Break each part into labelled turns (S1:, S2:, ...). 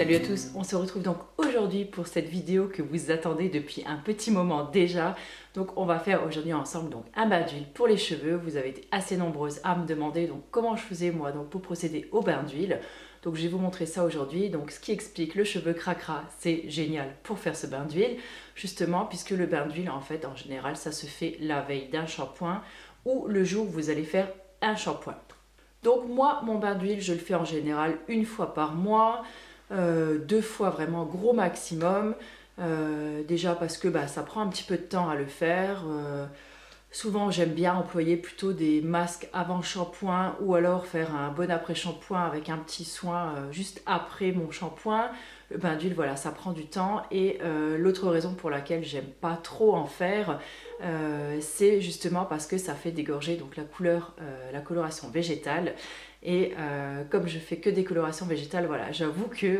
S1: Salut à tous, on se retrouve donc aujourd'hui pour cette vidéo que vous attendez depuis un petit moment déjà. Donc on va faire aujourd'hui ensemble donc un bain d'huile pour les cheveux. Vous avez été assez nombreuses à me demander donc comment je faisais moi donc pour procéder au bain d'huile. Donc je vais vous montrer ça aujourd'hui. Donc ce qui explique le cheveu cracra, c'est génial pour faire ce bain d'huile. Justement puisque le bain d'huile en fait en général ça se fait la veille d'un shampoing ou le jour où vous allez faire un shampoing. Donc moi mon bain d'huile je le fais en général une fois par mois. Deux fois vraiment gros maximum. Déjà parce que ça prend un petit peu de temps à le faire. Souvent j'aime bien employer plutôt des masques avant shampoing ou alors faire un bon après shampoing avec un petit soin juste après mon shampoing. Le bain d'huile voilà ça prend du temps et l'autre raison pour laquelle j'aime pas trop en faire c'est justement parce que ça fait dégorger donc la coloration végétale. Et comme je fais que des colorations végétales, voilà, j'avoue que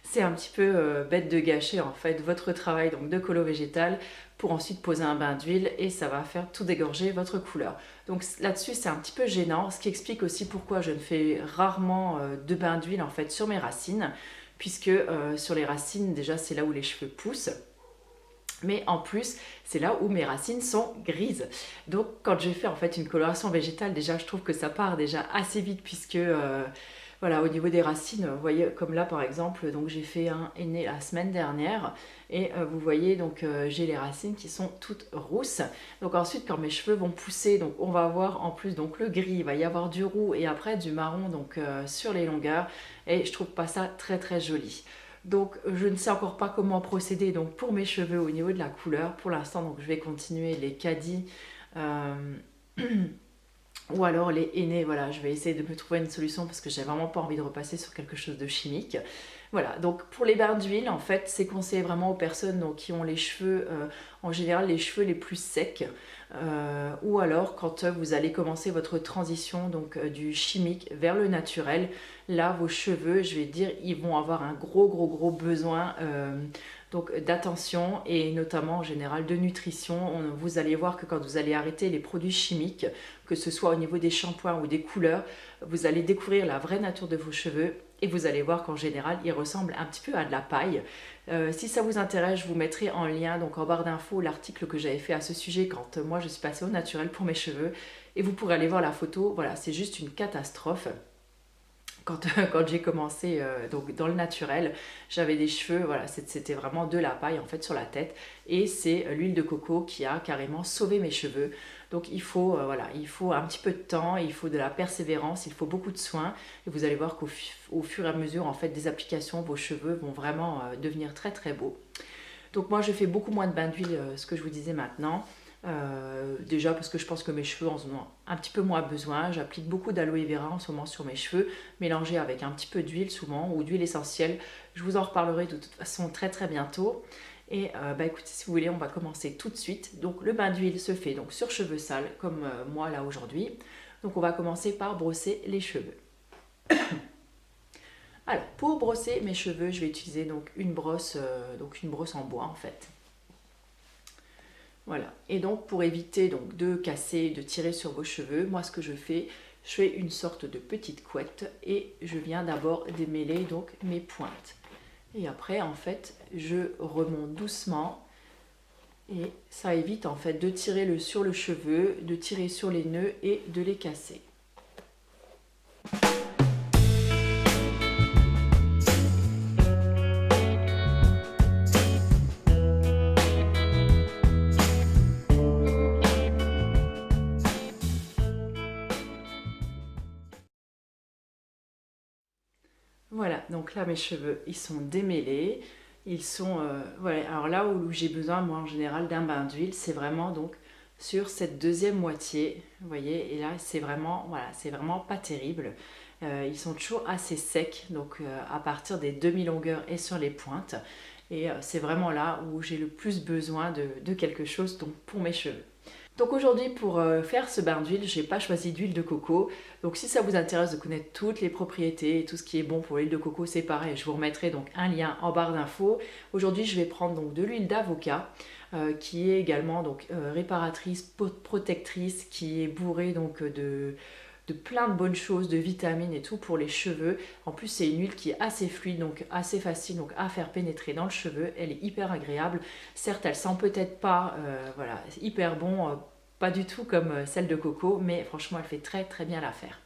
S1: c'est un petit peu bête de gâcher en fait votre travail donc de colo végétale pour ensuite poser un bain d'huile et ça va faire tout dégorger votre couleur. Donc là-dessus c'est un petit peu gênant, ce qui explique aussi pourquoi je ne fais rarement de bain d'huile en fait sur mes racines, puisque sur les racines déjà c'est là où les cheveux poussent. Mais en plus, c'est là où mes racines sont grises. Donc quand je fais en fait une coloration végétale, déjà je trouve que ça part déjà assez vite puisque voilà, au niveau des racines, vous voyez comme là par exemple, donc j'ai fait un henné la semaine dernière et vous voyez donc j'ai les racines qui sont toutes rousses. Donc ensuite quand mes cheveux vont pousser, donc on va avoir en plus donc le gris, il va y avoir du roux et après du marron donc sur les longueurs et je trouve pas ça très très joli. Donc je ne sais encore pas comment procéder donc pour mes cheveux au niveau de la couleur. Pour l'instant donc je vais continuer les caddies ou alors les hennées. Voilà, je vais essayer de me trouver une solution parce que j'ai vraiment pas envie de repasser sur quelque chose de chimique. Voilà, donc pour les bains d'huile en fait c'est conseillé vraiment aux personnes donc, qui ont les cheveux en général les cheveux les plus secs ou alors quand vous allez commencer votre transition donc du chimique vers le naturel. Là vos cheveux je vais dire ils vont avoir un gros besoin donc d'attention et notamment en général de nutrition. Vous allez voir que quand vous allez arrêter les produits chimiques, que ce soit au niveau des shampoings ou des couleurs, vous allez découvrir la vraie nature de vos cheveux et vous allez voir qu'en général ils ressemblent un petit peu à de la paille. Si ça vous intéresse, je vous mettrai en lien donc en barre d'infos l'article que j'avais fait à ce sujet quand moi je suis passée au naturel pour mes cheveux et vous pourrez aller voir la photo. Voilà, c'est juste une catastrophe. Quand j'ai commencé donc dans le naturel, j'avais des cheveux, voilà, c'était vraiment de la paille en fait sur la tête et c'est l'huile de coco qui a carrément sauvé mes cheveux. Donc il faut, voilà, il faut un petit peu de temps, il faut de la persévérance, il faut beaucoup de soins et vous allez voir qu'au fur et à mesure en fait des applications, vos cheveux vont vraiment devenir très très beaux. Donc moi je fais beaucoup moins de bains d'huile, ce que je vous disais maintenant. Déjà parce que je pense que mes cheveux en ont un petit peu moins besoin. J'applique beaucoup d'aloe vera en ce moment sur mes cheveux, mélangé avec un petit peu d'huile souvent ou d'huile essentielle. Je vous en reparlerai de toute façon très très bientôt. Et écoutez, si vous voulez, on va commencer tout de suite. Donc le bain d'huile se fait donc sur cheveux sales comme moi là aujourd'hui. Donc on va commencer par brosser les cheveux. Alors pour brosser mes cheveux, je vais utiliser donc une brosse en bois en fait. Voilà, et donc pour éviter donc, de casser, de tirer sur vos cheveux, moi ce que je fais une sorte de petite couette et je viens d'abord démêler donc mes pointes. Et après en fait je remonte doucement et ça évite en fait de tirer sur le cheveu, de tirer sur les nœuds et de les casser. Voilà, donc là mes cheveux ils sont démêlés, ils sont voilà. Alors là où j'ai besoin moi en général d'un bain d'huile, c'est vraiment donc sur cette deuxième moitié, vous voyez, et là c'est vraiment voilà, c'est vraiment pas terrible. Ils sont toujours assez secs, donc à partir des demi-longueurs et sur les pointes, et c'est vraiment là où j'ai le plus besoin de quelque chose donc pour mes cheveux. Donc aujourd'hui pour faire ce bain d'huile, j'ai pas choisi d'huile de coco. Donc si ça vous intéresse de connaître toutes les propriétés et tout ce qui est bon pour l'huile de coco, c'est pareil. Je vous remettrai donc un lien en barre d'infos. Aujourd'hui je vais prendre donc de l'huile d'avocat qui est également donc réparatrice, protectrice, qui est bourrée donc de plein de bonnes choses, de vitamines et tout pour les cheveux. En plus, c'est une huile qui est assez fluide, donc assez facile donc, à faire pénétrer dans le cheveu. Elle est hyper agréable. Certes, elle sent peut-être pas, voilà, hyper bon, pas du tout comme celle de coco, mais franchement, elle fait très très bien l'affaire.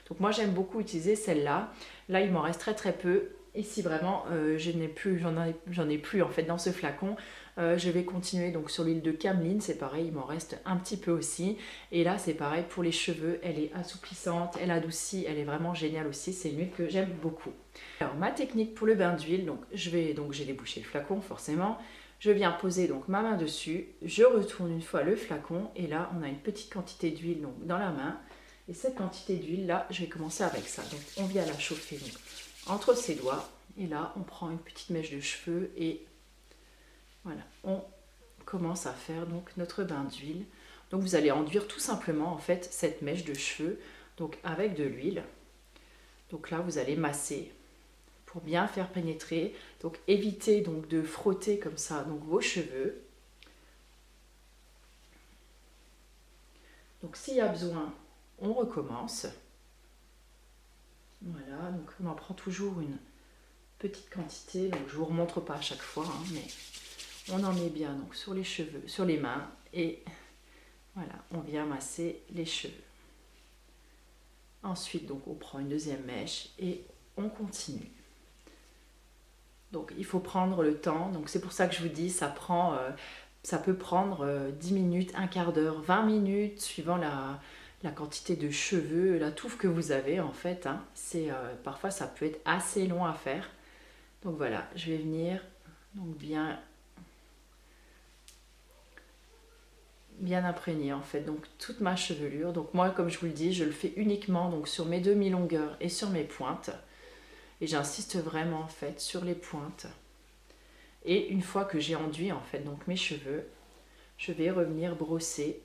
S1: Donc moi, j'aime beaucoup utiliser celle-là. Là, il m'en reste très très peu. Et si vraiment j'en ai plus en fait dans ce flacon, je vais continuer donc sur l'huile de cameline, c'est pareil, il m'en reste un petit peu aussi. Et là c'est pareil pour les cheveux, elle est assouplissante, elle adoucit, elle est vraiment géniale aussi, c'est une huile que j'aime beaucoup. Alors ma technique pour le bain d'huile, donc j'ai débouché le flacon forcément, je viens poser donc ma main dessus, je retourne une fois le flacon et là on a une petite quantité d'huile donc dans la main. Et cette quantité d'huile là, je vais commencer avec ça. Donc on vient la chauffer donc, entre ses doigts et là on prend une petite mèche de cheveux et voilà, on commence à faire donc notre bain d'huile. Donc vous allez enduire tout simplement en fait cette mèche de cheveux donc avec de l'huile. Donc là vous allez masser pour bien faire pénétrer. Donc évitez donc de frotter comme ça donc vos cheveux. Donc s'il y a besoin, on recommence. Voilà, donc on en prend toujours une petite quantité, donc je ne vous remontre pas à chaque fois, hein, mais on en met bien donc sur les cheveux, sur les mains, et voilà, on vient masser les cheveux. Ensuite, donc on prend une deuxième mèche et on continue. Donc il faut prendre le temps, donc c'est pour ça que je vous dis, ça peut prendre 10 minutes, un quart d'heure, 20 minutes, suivant la quantité de cheveux, la touffe que vous avez en fait. Hein. Parfois ça peut être assez long à faire. Donc voilà, je vais venir donc bien imprégner en fait donc toute ma chevelure. Donc moi comme je vous le dis, je le fais uniquement donc sur mes demi-longueurs et sur mes pointes. Et j'insiste vraiment en fait sur les pointes. Et une fois que j'ai enduit en fait donc mes cheveux, je vais revenir brosser.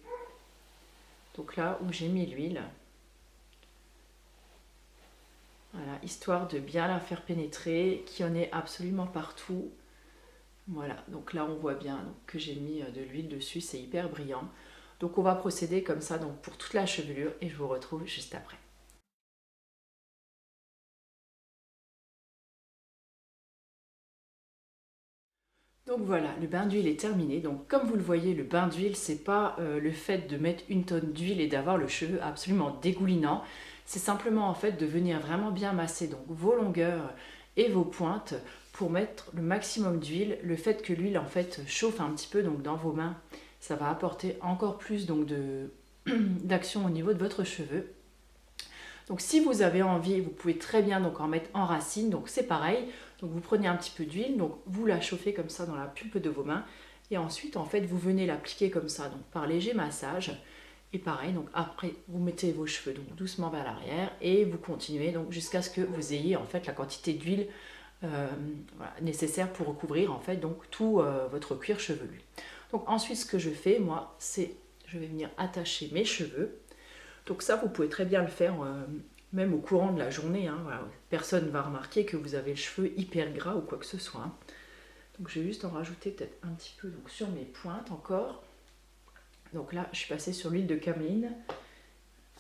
S1: Donc là où j'ai mis l'huile. Voilà, histoire de bien la faire pénétrer, qu'il y en ait absolument partout. Voilà, donc là on voit bien donc, que j'ai mis de l'huile dessus, c'est hyper brillant. Donc on va procéder comme ça donc, pour toute la chevelure et je vous retrouve juste après. Donc voilà, le bain d'huile est terminé. Donc comme vous le voyez, le bain d'huile, c'est pas le fait de mettre une tonne d'huile et d'avoir le cheveu absolument dégoulinant. C'est simplement en fait de venir vraiment bien masser donc vos longueurs et vos pointes pour mettre le maximum d'huile. Le fait que l'huile en fait chauffe un petit peu donc dans vos mains, ça va apporter encore plus donc d'action au niveau de votre cheveu. Donc si vous avez envie, vous pouvez très bien donc en mettre en racine, donc c'est pareil. Donc vous prenez un petit peu d'huile, donc vous la chauffez comme ça dans la pulpe de vos mains et ensuite en fait vous venez l'appliquer comme ça donc par léger massage. Et pareil, donc après vous mettez vos cheveux donc doucement vers l'arrière et vous continuez donc jusqu'à ce que vous ayez en fait la quantité d'huile voilà, nécessaire pour recouvrir en fait donc tout votre cuir chevelu. Donc ensuite ce que je fais moi c'est je vais venir attacher mes cheveux. Donc ça, vous pouvez très bien le faire même au courant de la journée. Hein, voilà. Personne ne va remarquer que vous avez le cheveu hyper gras ou quoi que ce soit. Hein. Donc je vais juste en rajouter peut-être un petit peu donc, sur mes pointes encore. Donc là, je suis passée sur l'huile de cameline.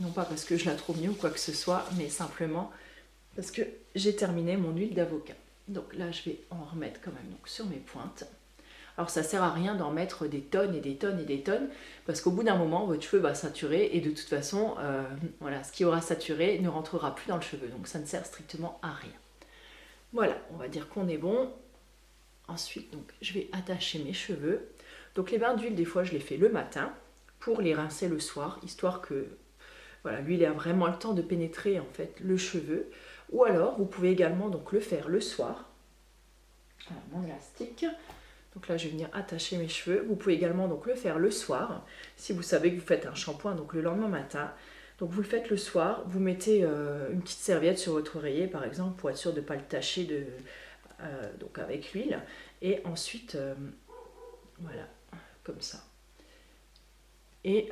S1: Non pas parce que je la trouve mieux ou quoi que ce soit, mais simplement parce que j'ai terminé mon huile d'avocat. Donc là, je vais en remettre quand même donc, sur mes pointes. Alors ça sert à rien d'en mettre des tonnes et des tonnes et des tonnes parce qu'au bout d'un moment votre cheveu va saturer et de toute façon voilà, ce qui aura saturé ne rentrera plus dans le cheveu donc ça ne sert strictement à rien. Voilà, on va dire qu'on est bon. Ensuite donc je vais attacher mes cheveux. Donc les bains d'huile des fois je les fais le matin pour les rincer le soir histoire que voilà, l'huile ait vraiment le temps de pénétrer en fait le cheveu ou alors vous pouvez également donc le faire le soir. Voilà, mon élastique. Donc là, je vais venir attacher mes cheveux. Vous pouvez également donc, le faire le soir. Si vous savez que vous faites un shampoing donc le lendemain matin. Donc vous le faites le soir. Vous mettez une petite serviette sur votre oreiller, par exemple, pour être sûr de ne pas le tacher donc avec l'huile. Et ensuite, voilà, comme ça. Et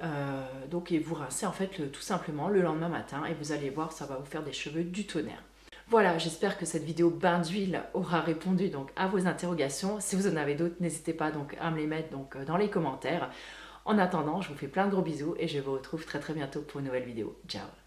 S1: donc et vous rincez en fait tout simplement le lendemain matin. Et vous allez voir, ça va vous faire des cheveux du tonnerre. Voilà, j'espère que cette vidéo bain d'huile aura répondu donc à vos interrogations. Si vous en avez d'autres, n'hésitez pas donc à me les mettre donc dans les commentaires. En attendant, je vous fais plein de gros bisous et je vous retrouve très très bientôt pour une nouvelle vidéo. Ciao!